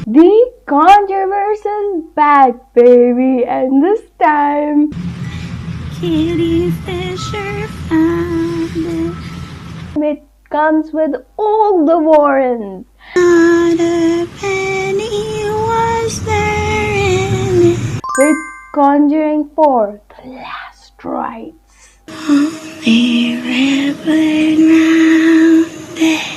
The Conjureverse is back, baby, and this time Kitty Fisher found it. it comes with all the Warrens. Not a penny was there in it. With Conjuring 4, The Last Rites. Only rippling round it.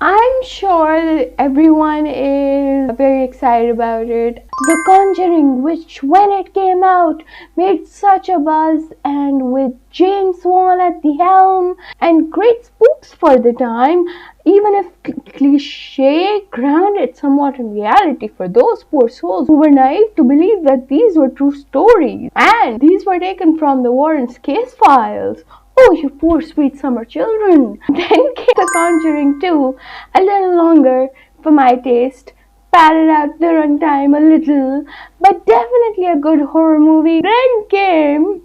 I'm sure that everyone is very excited about it. The Conjuring, which when it came out made such a buzz, and with James Wan at the helm and great spooks for the time, even if cliche, grounded somewhat in reality for those poor souls who were naive to believe that these were true stories. And these were taken from the Warrens' case files. Oh, you poor sweet summer children. Then came The Conjuring 2, a little longer for my taste, padded out the runtime a little, but definitely a good horror movie. Then came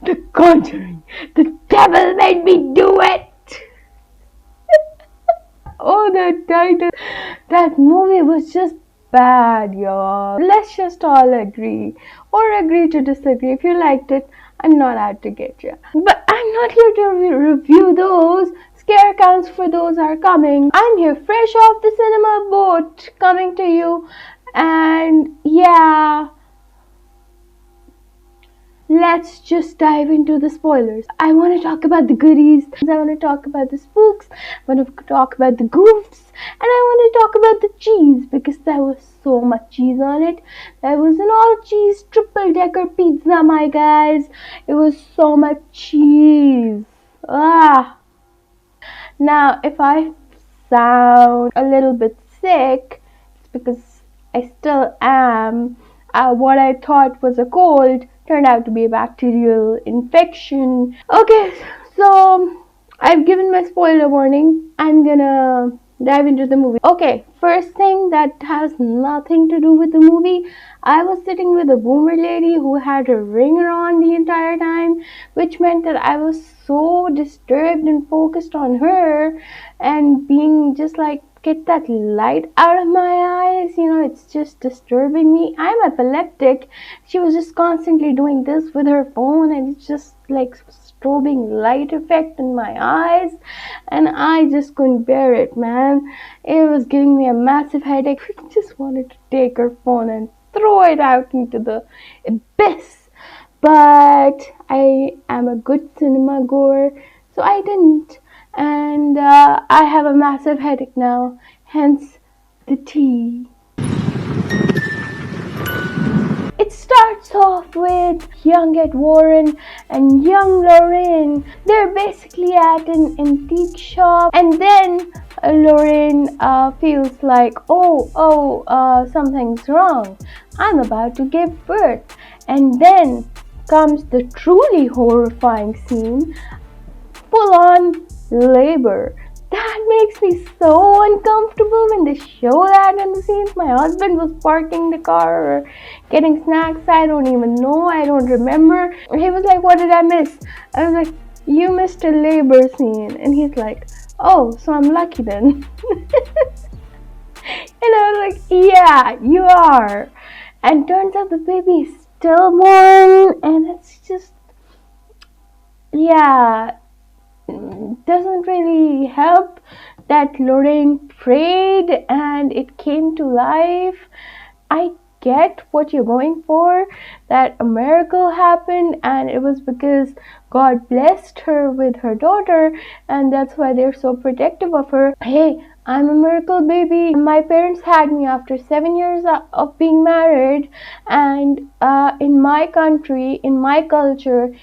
The Conjuring. The devil made me do it. Oh, the title. That movie was just bad, y'all. Let's just all agree, or agree to disagree. If you liked it, I'm not out to get you. But I'm not here to review those. Scare counts for those are coming. I'm here fresh off the cinema boat, coming to you. And yeah, let's just dive into the spoilers. I want to talk about the goodies, I want to talk about the spooks, I want to talk about the goofs, and I want to talk about the cheese, because there was so much cheese on it. There was an all-cheese triple-decker pizza, my guys. It was so much cheese. Now, if I sound a little bit sick, it's because I still am. What I thought was a cold turned out to be a bacterial infection. Okay, so I've given my spoiler warning. I'm gonna dive into the movie. Okay, first thing that has nothing to do with the movie. I was sitting with a boomer lady who had her ringer on the entire time, which meant that I was so disturbed and focused on her and being just like, get that light out of my eyes, it's just disturbing me. I'm epileptic. She was just constantly doing this with her phone, and it's just like strobing light effect in my eyes, and I just couldn't bear it, man. It was giving me a massive headache. I just wanted to take her phone and throw it out into the abyss, but I am a good cinema goer, so I didn't. And I have a massive headache now, hence the tea. It starts off with young Ed Warren and young Lorraine. They're basically at an antique shop, and then Lorraine feels like, something's wrong. I'm about to give birth. And then comes the truly horrifying scene, full on labor. That makes me so uncomfortable when they show that in the scenes. My husband was parking the car or getting snacks. I don't even know. I don't remember. He was like, what did I miss? I was like, you missed a labor scene. And he's like, oh, so I'm lucky then. And I was like, yeah, you are. And turns out the baby is stillborn. And it's just, yeah, doesn't really help that Lorraine prayed and it came to life. I get what you're going for, that a miracle happened and it was because God blessed her with her daughter, and that's why they're so protective of her. Hey, I'm a miracle baby. My parents had me after 7 years of being married, and in my country, in my culture,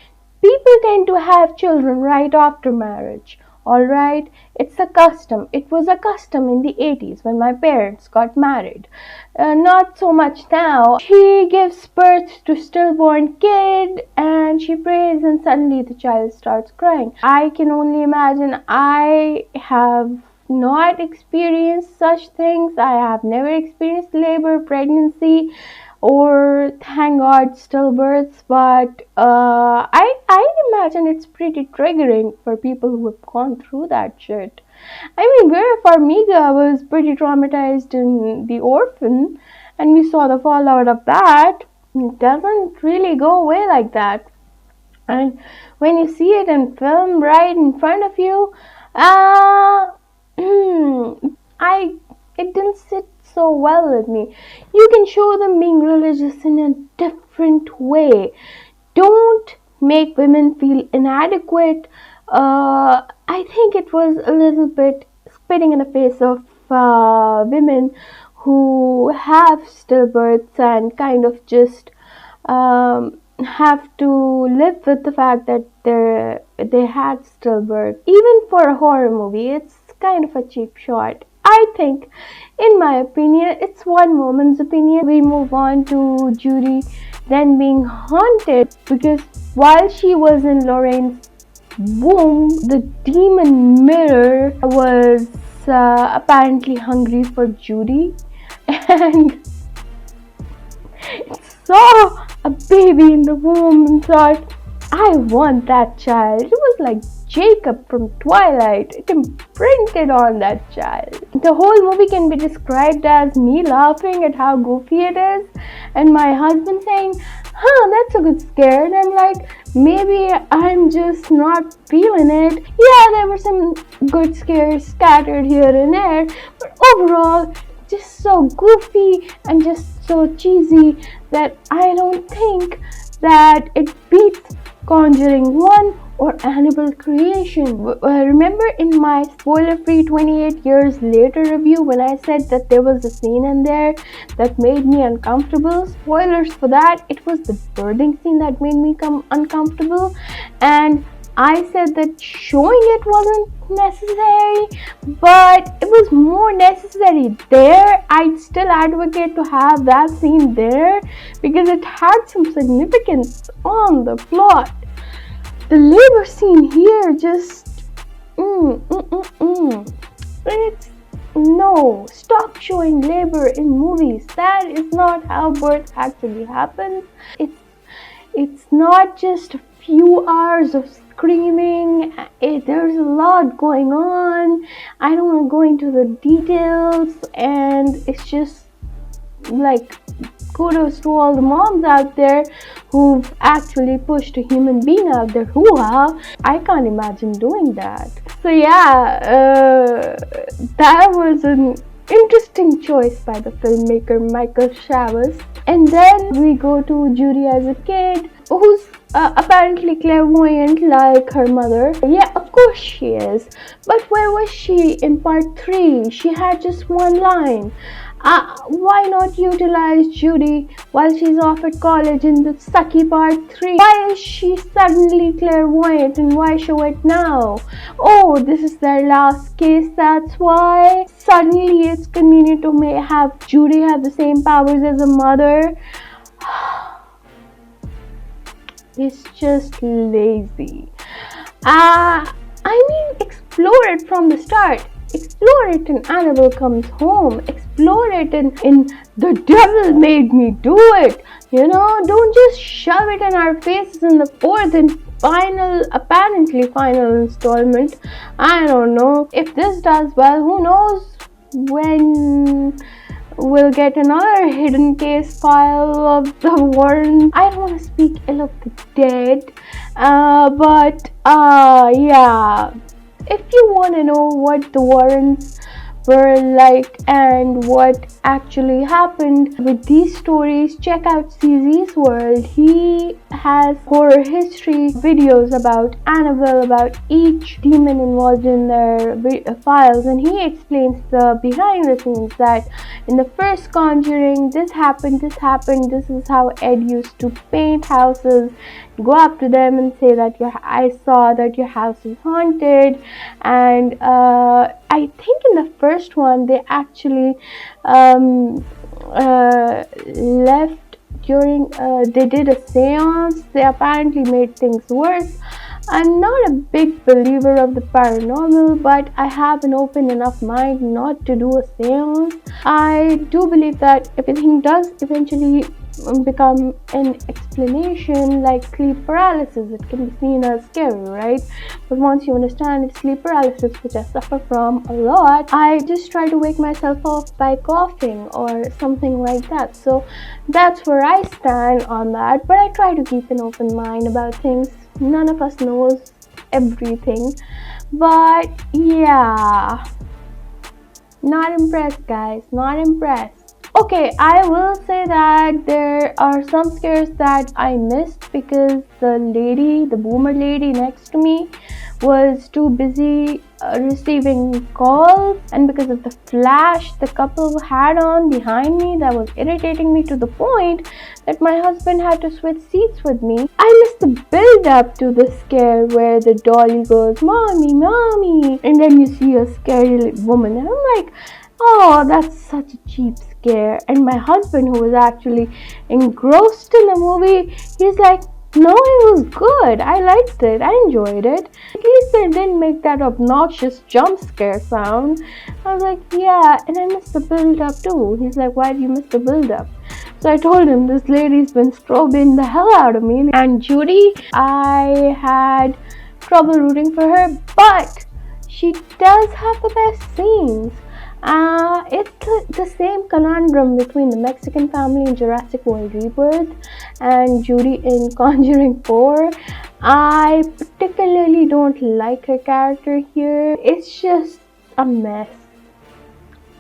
people tend to have children right after marriage. Alright, it's a custom. It was a custom in the 80s when my parents got married. Not so much now. She gives birth to stillborn kid and she prays, and suddenly the child starts crying. I can only imagine. I have not experienced such things. I have never experienced labor, pregnancy, or thank God stillbirths, but I imagine it's pretty triggering for people who have gone through that shit. I mean, Vera Farmiga was pretty traumatized in The Orphan, and we saw the fallout of that. It doesn't really go away like that. And when you see it in film right in front of you, I it didn't sit so well with me. You can show them being religious in a different way. Don't make women feel inadequate. I think it was a little bit spitting in the face of women who have stillbirths and kind of just have to live with the fact that they had stillbirth. Even for a horror movie, it's kind of a cheap shot. I think, in my opinion, it's one woman's opinion. We move on to Judy then being haunted because while she was in Lorraine's womb, the demon mirror was apparently hungry for Judy and it saw a baby in the womb and thought, I want that child. It was like Jacob from Twilight. It imprinted on that child. The whole movie can be described as me laughing at how goofy it is and my husband saying, that's a good scare. And I'm like, maybe I'm just not feeling it. Yeah, there were some good scares scattered here and there, but overall, just so goofy and just so cheesy that I don't think that it beats Conjuring 1 or Annabelle Creation. Remember in my spoiler-free 28 years later review when I said that there was a scene in there that made me uncomfortable? Spoilers for that, it was the birthing scene that made me uncomfortable, and I said that showing it wasn't necessary, but it was more necessary there. I'd still advocate to have that scene there because it had some significance on the plot. The labor scene here just it's no, stop showing labor in movies. That is not how birth actually happens. It's not just a few hours of screaming. There's a lot going on. I don't want to go into the details, and it's just like kudos to all the moms out there who've actually pushed a human being out there. Hoo-ha! I can't imagine doing that. So yeah, that was an interesting choice by the filmmaker Michael Chavez. And then we go to Judy as a kid who's apparently clairvoyant like her mother. Yeah, of course she is. But where was she in part 3? She had just one line. Why not utilize Judy while she's off at college in the sucky part 3? Why is she suddenly clairvoyant and why show it now? Oh, this is their last case, that's why. Suddenly it's convenient to have Judy have the same powers as a mother. It's just lazy. I mean, explore it from the start. Explore it in Annabelle Comes Home. Explore it in The Devil Made Me Do It. Don't just shove it in our faces in the 4th and apparently final installment. I don't know. If this does well, who knows when we'll get another hidden case file of the Warren. I don't want to speak ill of the dead, but yeah. If you want to know what the Warrens were like and what actually happened with these stories, check out CZ's World. He has horror history videos about Annabelle, about each demon involved in their files, and he explains the behind the scenes that in the first Conjuring, this happened, this is how Ed used to paint houses, go up to them and say that I saw that your house is haunted. And I think in the first one they actually left during they did a seance. They apparently made things worse. I'm not a big believer of the paranormal, but I have an open enough mind not to do a seance. I do believe that everything does eventually become an explanation like sleep paralysis. It can be seen as scary, right? But once you understand it's sleep paralysis, which I suffer from a lot, I just try to wake myself up by coughing or something like that. So that's where I stand on that. But I try to keep an open mind about things. None of us knows everything. But yeah, not impressed, guys. Not impressed. Okay, I will say that there are some scares that I missed because the boomer lady next to me, was too busy receiving calls, and because of the flash the couple had on behind me, that was irritating me to the point that my husband had to switch seats with me. I missed the build up to the scare where the dolly goes, "Mommy, mommy," and then you see a scary woman, and I'm like, oh, that's such a cheap scare. And my husband, who was actually engrossed in the movie, he's like, no, it was good. I liked it. I enjoyed it. At least they didn't make that obnoxious jump scare sound. I was like, yeah, and I missed the build up too. He's like, why did you miss the build up? So I told him, this lady's been strobing the hell out of me. And Judy, I had trouble rooting for her, but she does have the best scenes. It's the same conundrum between the Mexican family in Jurassic World Rebirth and Judy in Conjuring 4. I particularly don't like her character here. It's just a mess.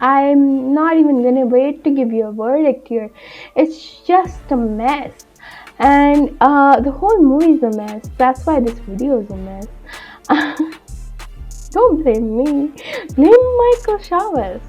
I'm not even gonna wait to give you a verdict here. It's just a mess. And the whole movie is a mess. That's why this video is a mess. Don't blame me. Blame Michael Chavez.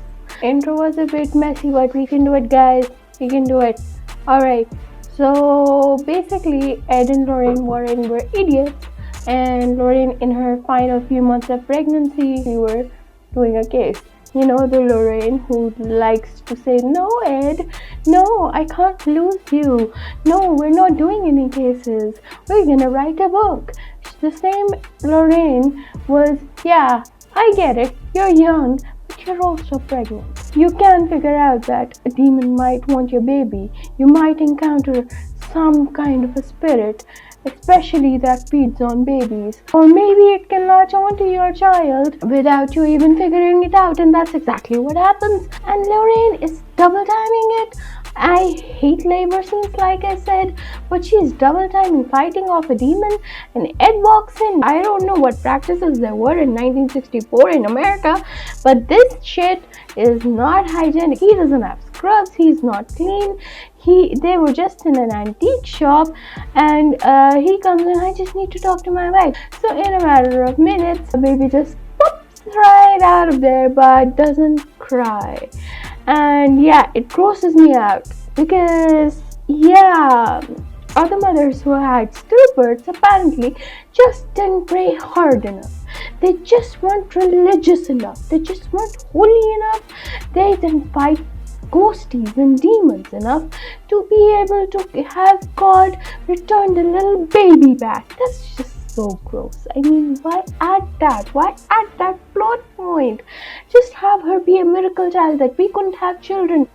Intro was a bit messy, but we can do it, guys. We can do it. Alright. So basically, Ed and Lorraine Warren were idiots, and Lorraine, in her final few months of pregnancy, we were doing a case. You know, the Lorraine who likes to say, no, Ed, no, I can't lose you. No, we're not doing any cases. We're gonna write a book. The same Lorraine was, yeah, I get it, you're young, but you're also pregnant. You can figure out that a demon might want your baby. You might encounter some kind of a spirit, especially that feeds on babies. Or maybe it can latch onto your child without you even figuring it out, and that's exactly what happens. And Lorraine is double timing it. I hate labor scenes, like I said, but she's double timing fighting off a demon, and Ed walks in. I don't know what practices there were in 1964 in America, but this shit is not hygienic. He doesn't have scrubs, he's not clean. They were just in an antique shop, and he comes in, I just need to talk to my wife. So in a matter of minutes, the baby just pops right out of there, but doesn't cry. And yeah, it grosses me out because, yeah, other mothers who had stillbirths apparently just didn't pray hard enough. They just weren't religious enough. They just weren't holy enough. They didn't fight ghosties and demons enough to be able to have God return the little baby back. That's just so gross. I mean, why add that? Why add that plot point? Just have her be a miracle child that we couldn't have children.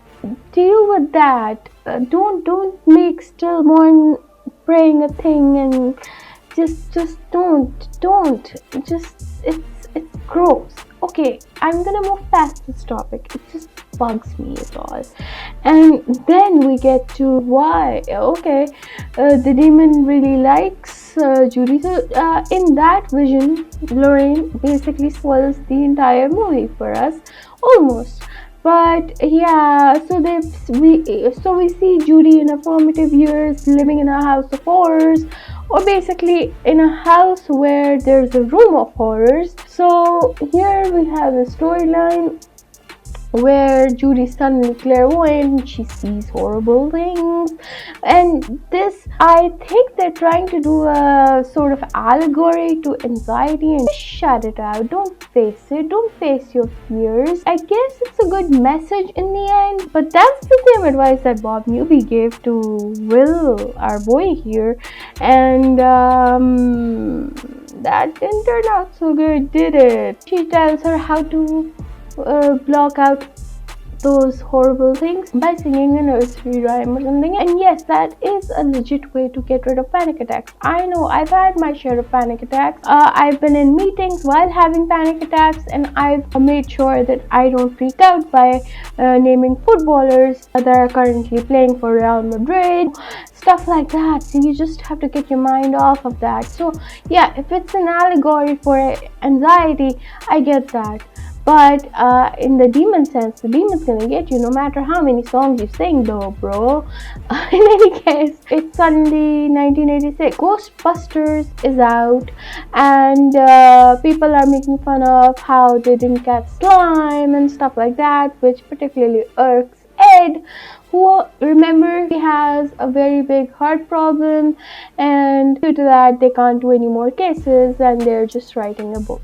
Deal with that. Don't make stillborn praying a thing, and just don't. It's gross. Okay, I'm gonna move past this topic. It just bugs me at all. And then we get to why. Okay, the demon really likes Judy. So in that vision, Lorraine basically spoils the entire movie for us, almost. But yeah, so we see Judy in her formative years living in a house of horrors, or basically in a house where there's a room of horrors. So here we have a storyline where Judy's suddenly clairvoyant, she sees horrible things, and this, I think they're trying to do a sort of allegory to anxiety, and just shut it out. Don't face it. Don't face your fears. I guess it's a good message in the end, but that's the same advice that Bob Newby gave to Will, our boy here, and that didn't turn out so good, did it? She tells her how to block out those horrible things by singing a nursery rhyme or something. And yes, that is a legit way to get rid of panic attacks. I know I've had my share of panic attacks. I've been in meetings while having panic attacks, and I've made sure that I don't freak out by naming footballers that are currently playing for Real Madrid, stuff like that. So you just have to get your mind off of that. So yeah, if it's an allegory for anxiety, I get that. But in the demon sense, the demon's gonna get you no matter how many songs you sing though, bro. In any case, it's suddenly 1986. Ghostbusters is out, and people are making fun of how they didn't catch slime and stuff like that, which particularly irks Ed, who, remember, he has a very big heart problem, and due to that they can't do any more cases and they're just writing a book.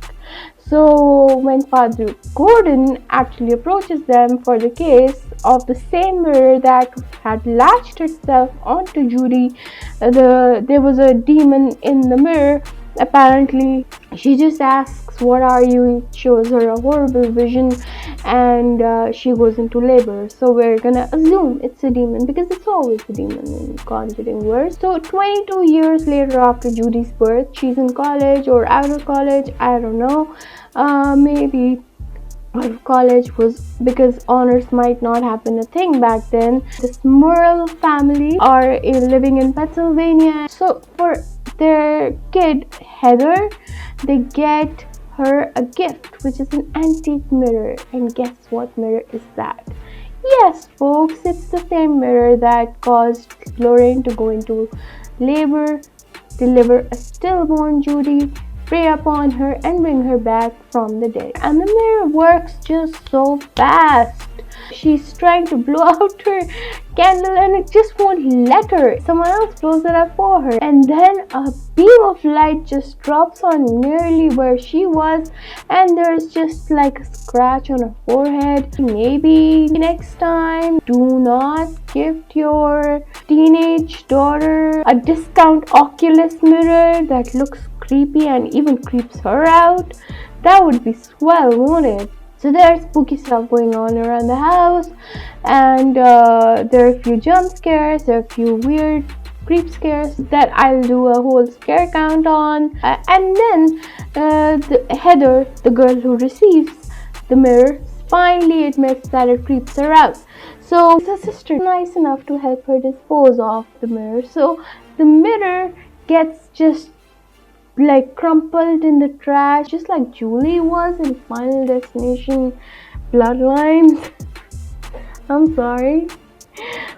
So when Father Gordon actually approaches them for the case of the same mirror that had latched itself onto Judy, there was a demon in the mirror. Apparently, she just asks, "What are you?" It shows her a horrible vision, and she goes into labor. So we're gonna assume it's a demon because it's always a demon in Conjuring Universe. So 22 years later, after Judy's birth, she's in college or out of college. I don't know. Maybe out of college was because honors might not have been a thing back then. This Merle family are living in Pennsylvania. So for their kid Heather, they get her a gift, which is an antique mirror. And guess what mirror is that? Yes, folks, it's the same mirror that caused Lorraine to go into labor, deliver a stillborn Judy, prey upon her, and bring her back from the dead. And the mirror works just so fast. She's trying to blow out her candle and it just won't let her. Someone else blows it up for her. And then a beam of light just drops on nearly where she was, and there's just like a scratch on her forehead. Maybe next time, do not gift your teenage daughter a discount Oculus mirror that looks creepy and even creeps her out. That would be swell, won't it? So there's spooky stuff going on around the house, and there are a few jump scares, there are a few weird creep scares that I'll do a whole scare count on. And then Heather, the girl who receives the mirror, finally admits that it creeps her out. So her sister is nice enough to help her dispose of the mirror. So the mirror gets just like crumpled in the trash, just like Julie was in Final Destination Bloodlines. I'm sorry,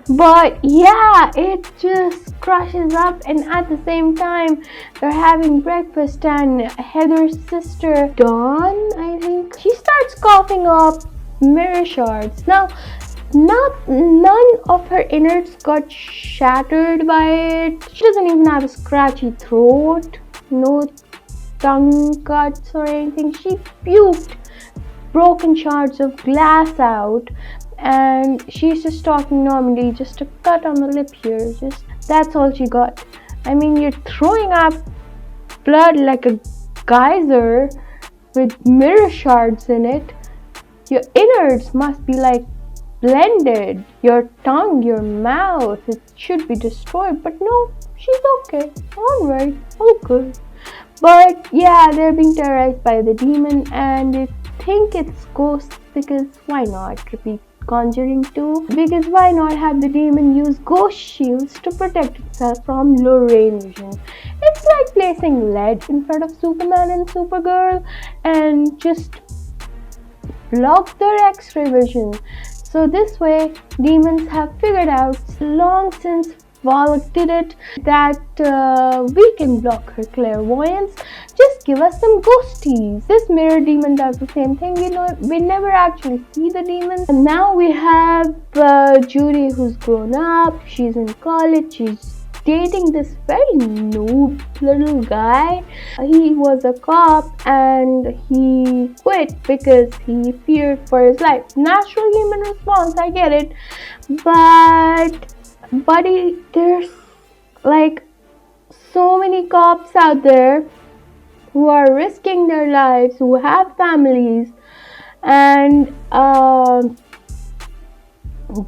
but yeah, it just crushes up. And at the same time, they're having breakfast, and Heather's sister Dawn, I think, she starts coughing up mirror shards. Now, none of her innards got shattered by it. She doesn't even have a scratchy throat, no tongue cuts or anything. She puked broken shards of glass out, and she's just talking normally, just a cut on the lip here. Just that's all she got. I mean, you're throwing up blood like a geyser with mirror shards in it. Your innards must be like blended. Your tongue, your mouth, it should be destroyed, but no, she's okay. Alright, all good. But yeah, they're being terrorized by the demon, and they think it's ghosts because why not? Repeat Conjuring 2. Because why not have the demon use ghost shields to protect itself from Lorraine vision? It's like placing lead in front of Superman and Supergirl and just block their X-ray vision. So this way, demons have figured out long since Valak did it, that we can block her clairvoyance. Just give us some ghosties. This mirror demon does the same thing. We never actually see the demons. And now we have Judy, who's grown up. She's in college. She's dating this very noob little guy. He was a cop and he quit because he feared for his life. Natural human response, I get it. But buddy, there's like so many cops out there who are risking their lives, who have families, and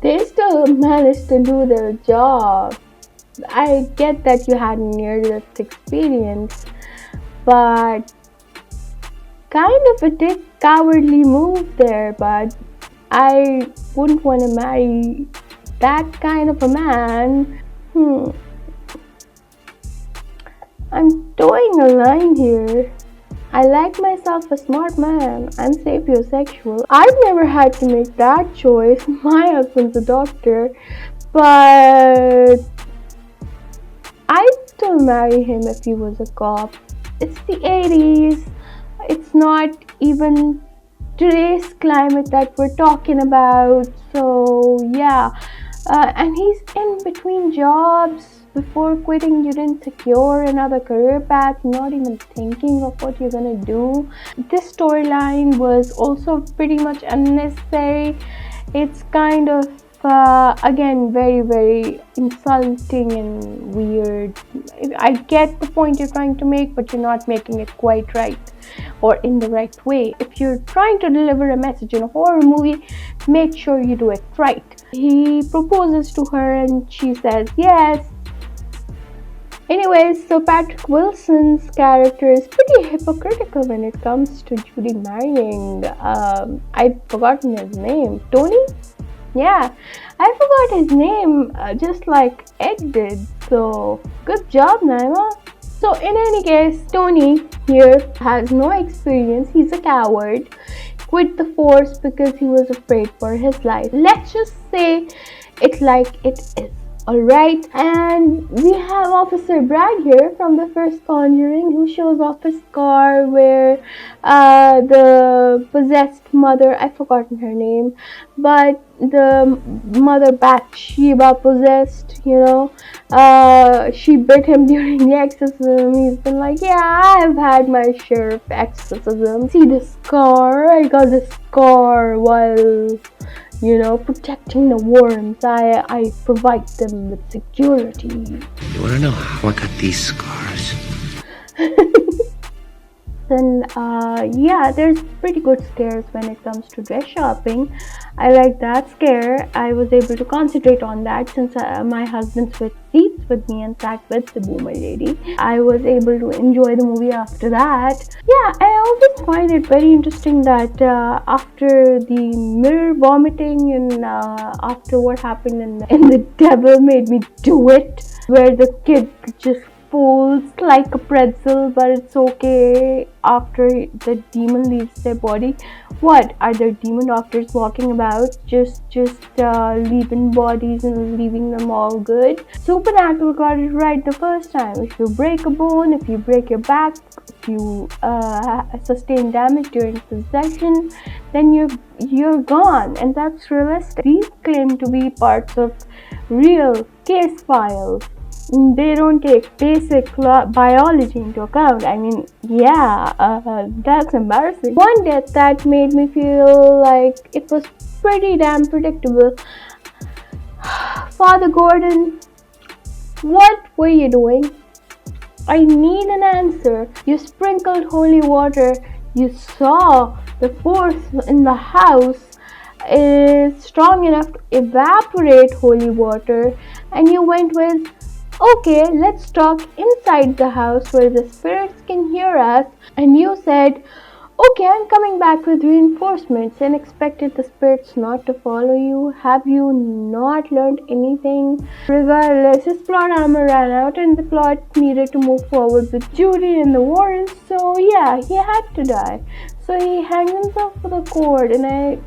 they still managed to do their job. I get that you had near-death experience, but kind of a dick cowardly move there, but I wouldn't want to marry that kind of a man. I'm towing a line here. I like myself a smart man. I'm sapiosexual. I've never had to make that choice. My husband's a doctor, but I'd still marry him if he was a cop. It's the 80s. It's not even today's climate that we're talking about. So yeah, and he's in between jobs. Before quitting, you didn't secure another career path, not even thinking of what you're gonna do. This storyline was also pretty much unnecessary. It's kind of again very, very insulting and weird. I get the point you're trying to make, but you're not making it quite right or in the right way. If you're trying to deliver a message in a horror movie, make sure you do it right. He proposes to her and she says yes. Anyways, so Patrick Wilson's character is pretty hypocritical when it comes to Judy marrying, I'd forgotten his name, Tony? Yeah, I forgot his name, just like Ed did, so good job, Nemo. So in any case, Tony here has no experience, he's a coward, quit the force because he was afraid for his life. Let's just say it like it is. Alright, and we have Officer Brad here from the first Conjuring, who shows off his scar where the possessed mother, I've forgotten her name, but the mother Bathsheba possessed, she bit him during the exorcism. He's been like, yeah, I've had my share of exorcism. See the scar? I got the scar while protecting the Warrens. I provide them with security. You want to know how I got these scars? Then, there's pretty good scares when it comes to dress shopping. I like that scare. I was able to concentrate on that since my husband switched seats with me and sat with the boomer lady. I was able to enjoy the movie after that. Yeah, I always find it very interesting that after the mirror vomiting and after what happened in The Devil Made Me Do It, where the kid just folds like a pretzel, but it's okay after the demon leaves their body. What are there demon doctors walking about just leaving bodies and leaving them all good? Supernatural got it right the first time. If you break a bone, if you break your back, if you sustain damage during possession, then you're gone, and that's realistic. These claim to be parts of real case files. They don't take basic biology into account. I mean, that's embarrassing. One death that made me feel like it was pretty damn predictable. Father Gordon, what were you doing? I need an answer. You sprinkled holy water. You saw the force in the house is strong enough to evaporate holy water, and you went with, okay, let's talk inside the house where the spirits can hear us. And you said, okay, I'm coming back with reinforcements, and expected the spirits not to follow you. Have you not learned anything? Regardless, his plot armor ran out and the plot needed to move forward with Judy and the Warrens. So yeah, he had to die. So he hangs himself with a cord, and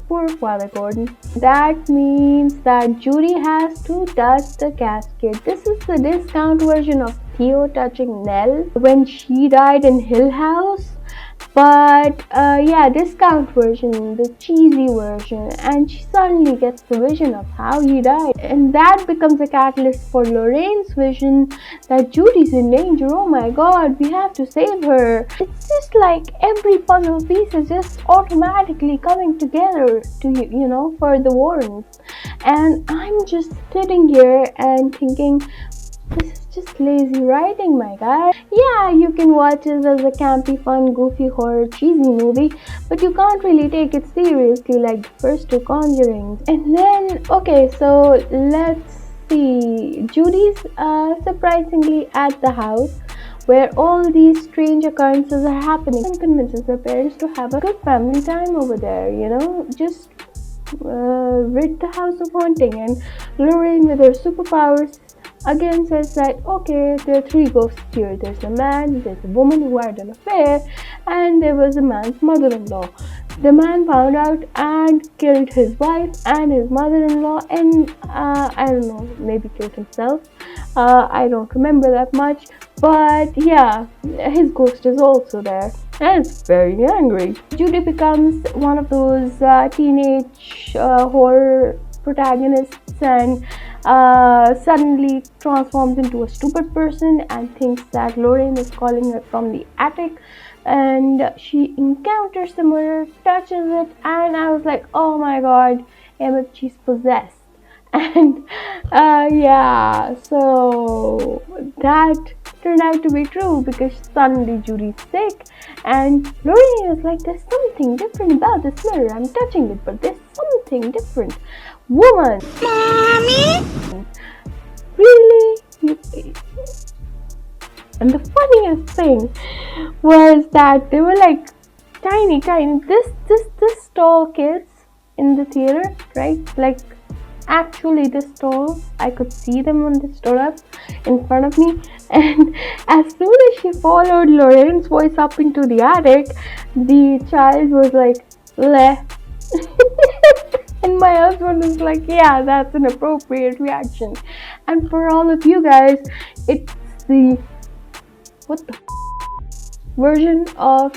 poor Father Gordon. That means that Judy has to touch the casket. This is the discount version of Theo touching Nell when she died in Hill House. But discount version, the cheesy version, and she suddenly gets the vision of how he died, and that becomes a catalyst for Lorraine's vision that Judy's in danger. Oh my god, we have to save her. It's just like every puzzle piece is just automatically coming together to for the Warrens, and I'm just sitting here and thinking, this is just lazy writing, my guy. Yeah, you can watch it as a campy, fun, goofy, horror, cheesy movie, but you can't really take it seriously like the first two Conjurings. And then, okay, so let's see. Judy's surprisingly at the house where all these strange occurrences are happening, and convinces her parents to have a good family time over there, just rid the house of haunting. And Lorraine, with her superpowers, again says that, okay, there are three ghosts here. There's a man, there's a woman who had an affair, and there was a man's mother-in-law. The man found out and killed his wife and his mother-in-law, and I don't know, maybe killed himself. I don't remember that much, but yeah, his ghost is also there, and it's very angry. Judy becomes one of those teenage horror protagonists, and suddenly transforms into a stupid person and thinks that Lorraine is calling her from the attic, and she encounters the mirror, touches it, and I was like, oh my god, Emmett, she's possessed. And yeah, so that turned out to be true, because suddenly Judy's sick, and Lorraine is like, there's something different about this mirror. I'm touching it, but there's something different. Woman! Mommy? Really? And the funniest thing was that they were like tiny, this tall kids in the theater, right? Like actually this tall. I could see them when they stood up in front of me, and as soon as she followed Lorraine's voice up into the attic, the child was like, leh. And my husband was like, yeah, that's an appropriate reaction. And for all of you guys, it's the version of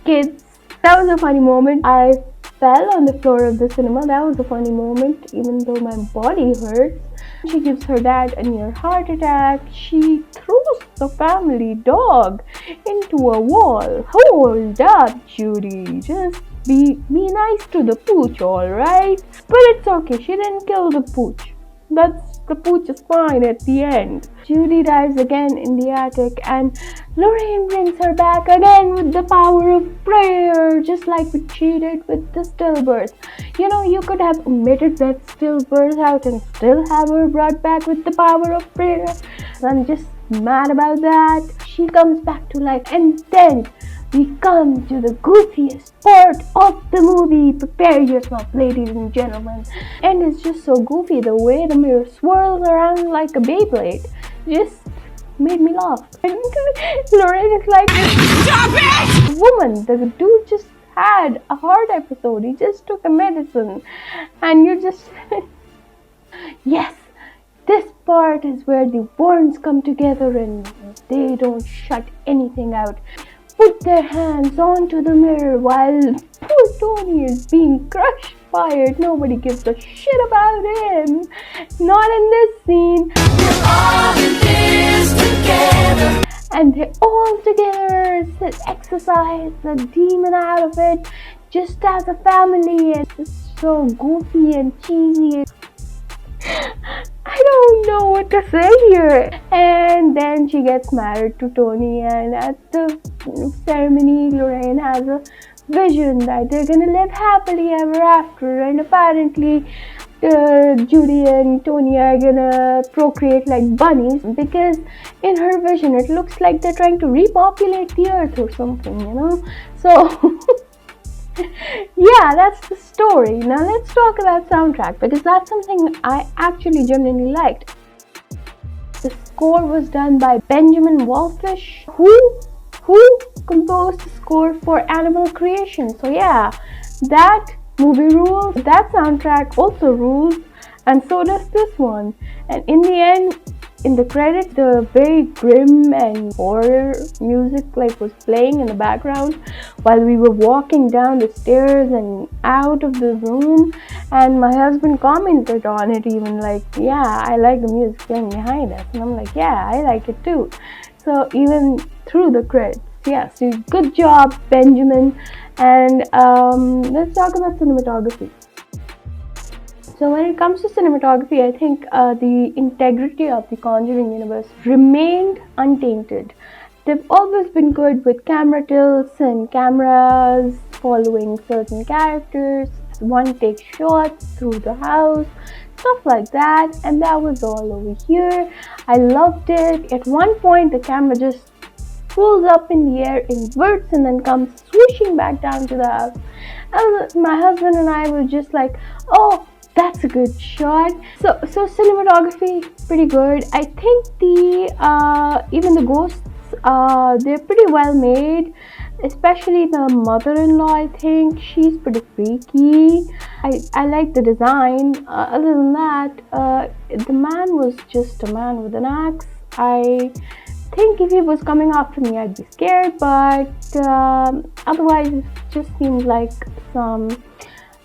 kids. That was a funny moment. I fell on the floor of the cinema. That was a funny moment, even though my body hurts. She gives her dad a near heart attack. She throws the family dog into a wall. Hold up, Judy. Just be nice to the pooch, alright? But it's okay. She didn't kill the pooch. The pooch is fine at the end. Judy dives again in the attic, and Lorraine brings her back again with the power of prayer, just like we cheated with the stillbirth. You could have omitted that stillbirth out and still have her brought back with the power of prayer. I'm just mad about that. She comes back to life, and then we come to the goofiest part of the movie. Prepare yourself, ladies and gentlemen. And it's just so goofy, the way the mirror swirls around like a Beyblade. Just made me laugh. And Lorraine is like, stop it! Woman, the dude just had a heart episode. He just took a medicine. And you just... Yes, this part is where the Warrens come together and they don't shut anything out. Put their hands onto the mirror while poor Tony is being crushed by it. Nobody gives a shit about him. Not in this scene. We're all in this together. And they all together exercise the demon out of it, just as a family. It's just so goofy and cheesy. I don't know what to say here. And then she gets married to Tony, and at the ceremony, Lorraine has a vision that they're gonna live happily ever after, and apparently Judy and Tony are gonna procreate like bunnies, because in her vision it looks like they're trying to repopulate the earth or something, so yeah, that's the story. Now let's talk about soundtrack, because that's something I actually genuinely liked. The score was done by Benjamin Wallfish, who composed the score for Annabelle creation. So yeah, that movie rules, that soundtrack also rules, and so does this one. And in the end, in the credits, the very grim and horror music was playing in the background while we were walking down the stairs and out of the room, and my husband commented on it even yeah, I like the music playing behind us, and I'm like, yeah, I like it too. So even through the credits, yeah, so good job, Benjamin. And let's talk about cinematography. So when it comes to cinematography, I think the integrity of the Conjuring universe remained untainted. They've always been good with camera tilts and cameras following certain characters, one take shots through the house, stuff like that, and that was all over here. I loved it. At one point, the camera just pulls up in the air, inverts, and then comes swooshing back down to the house. And my husband and I were just like, oh, that's a good shot. So cinematography pretty good. I think the even the ghosts, they're pretty well made, especially the mother-in-law. I think she's pretty freaky. I like the design. Other than that, the man was just a man with an axe. I think if he was coming after me, I'd be scared, but otherwise it just seems like some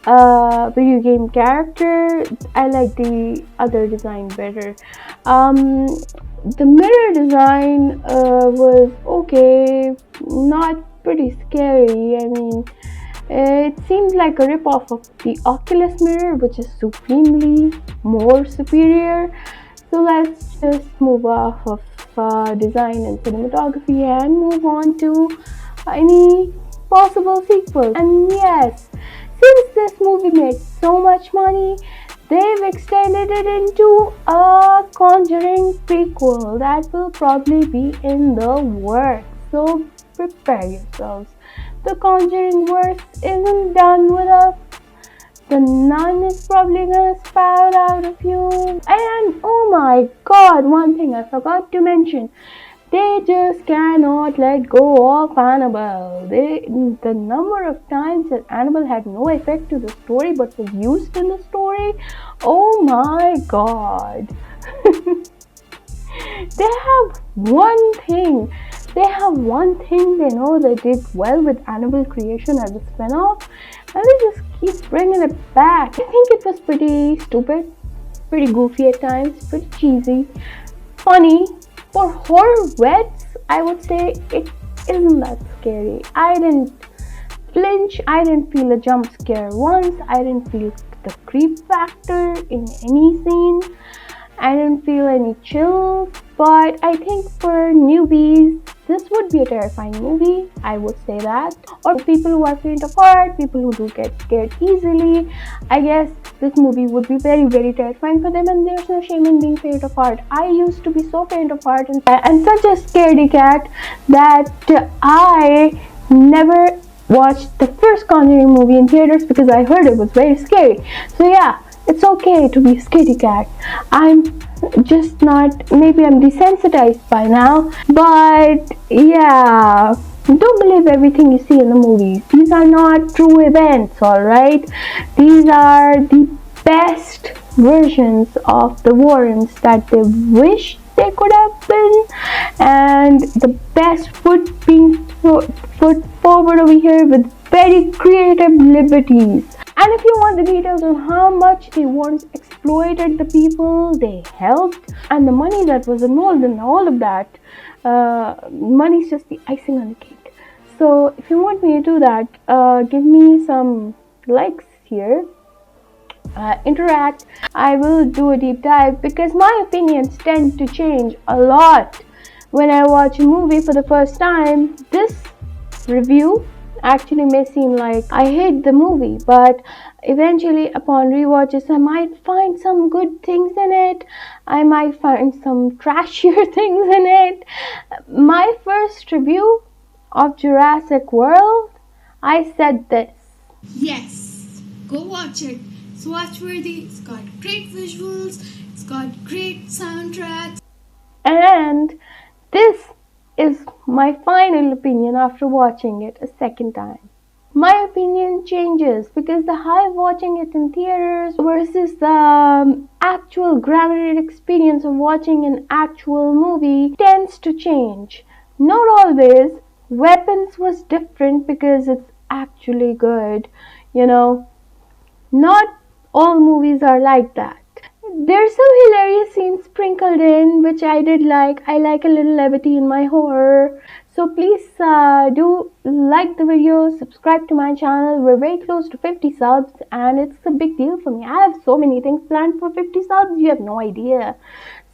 video game character. I like the other design better. The mirror design was okay, not pretty scary. I mean, it seems like a rip-off of the Oculus mirror, which is supremely more superior. So let's just move off of design and cinematography and move on to any possible sequels. And yes, since this movie made so much money, they've extended it into a Conjuring prequel that will probably be in the works. So prepare yourselves. The Conjuring verse isn't done with us. The nun is probably gonna spout out of you. And oh my god, one thing I forgot to mention. They just cannot let go of Annabelle. The number of times that Annabelle had no effect to the story but was used in the story, oh my god. They have one thing they know they did well with Annabelle creation as a spin-off, and they just keep bringing it back. I think it was pretty stupid, pretty goofy at times, pretty cheesy, funny. For horror vets, I would say it isn't that scary. I didn't flinch, I didn't feel a jump scare once, I didn't feel the creep factor in any scene, I didn't feel any chills. But I think for newbies, this would be a terrifying movie, I would say that. Or people who are faint of heart, people who do get scared easily, I guess this movie would be very, very terrifying for them, and there's no shame in being faint of heart. I used to be so faint of heart and such a scaredy cat that I never watched the first Conjuring movie in theaters because I heard it was very scary. So yeah, it's okay to be a scaredy cat. I'm just not, maybe I'm desensitized by now, but yeah, don't believe everything you see in the movies. These are not true events, alright? These are the best versions of the Warrens that they wish they could have been, and the best foot being put forward over here with very creative liberties. And if you want the details on how much the Warrens exploited the people they helped and the money that was involved in all of that, money is just the icing on the cake. So if you want me to do that, give me some likes here. Interact. I will do a deep dive because my opinions tend to change a lot when I watch a movie for the first time. This review actually may seem like I hate the movie, but eventually upon rewatches I might find some good things in it, I might find some trashier things in it. My first review of Jurassic World, I said this: Yes, go watch it. It's watchworthy, it's got great visuals, it's got great soundtracks. And this is my final opinion after watching it a second time. My opinion changes because the high watching it in theaters versus the actual grounded experience of watching an actual movie tends to change. Not always. Weapons was different because it's actually good. Not all movies are like that. There's some hilarious scenes sprinkled in, which I did like. I like a little levity in my horror. So please do like the video, subscribe to my channel. We're very close to 50 subs and it's a big deal for me. I have so many things planned for 50 subs, you have no idea.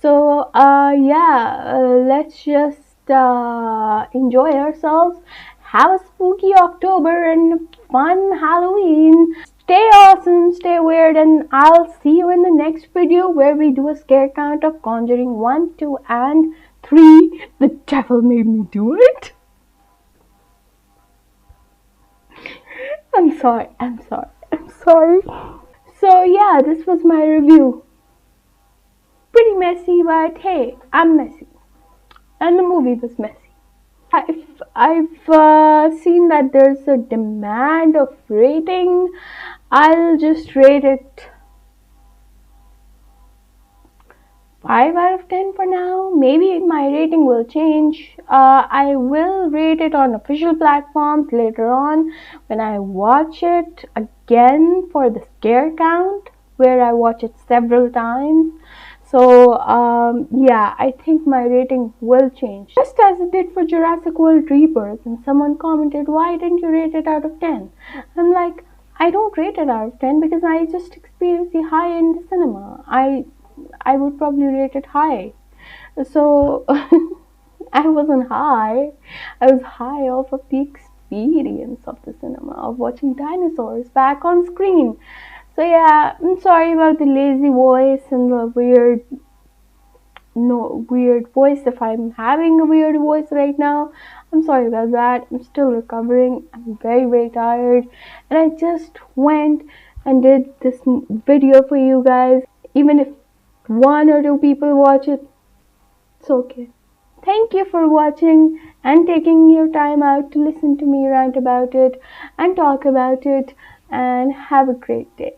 So yeah, let's just enjoy ourselves. Have a spooky October and fun Halloween. Stay awesome, stay weird, and I'll see you in the next video where we do a scare count of Conjuring 1, 2, and 3. The devil made me do it. I'm sorry. So yeah, this was my review. Pretty messy, but hey, I'm messy. And the movie was messy. If I've seen that there's a demand of rating, I'll just rate it 5 out of 10 for now. Maybe my rating will change. I will rate it on official platforms later on when I watch it again for the scare count, where I watch it several times. So yeah, I think my rating will change, just as it did for Jurassic World Rebirth. And someone commented, why didn't you rate it out of 10? I'm like, I don't rate it out of 10 because I just experienced the high-end cinema. I would probably rate it high. So I wasn't high. I was high off of the experience of the cinema, of watching dinosaurs back on screen. So yeah, I'm sorry about the lazy voice and the weird voice. If I'm having a weird voice right now, I'm sorry about that. I'm still recovering. I'm very tired, and I just went and did this video for you guys. Even if 1 or 2 people watch it, it's okay. Thank you for watching and taking your time out to listen to me rant about it and talk about it, and have a great day.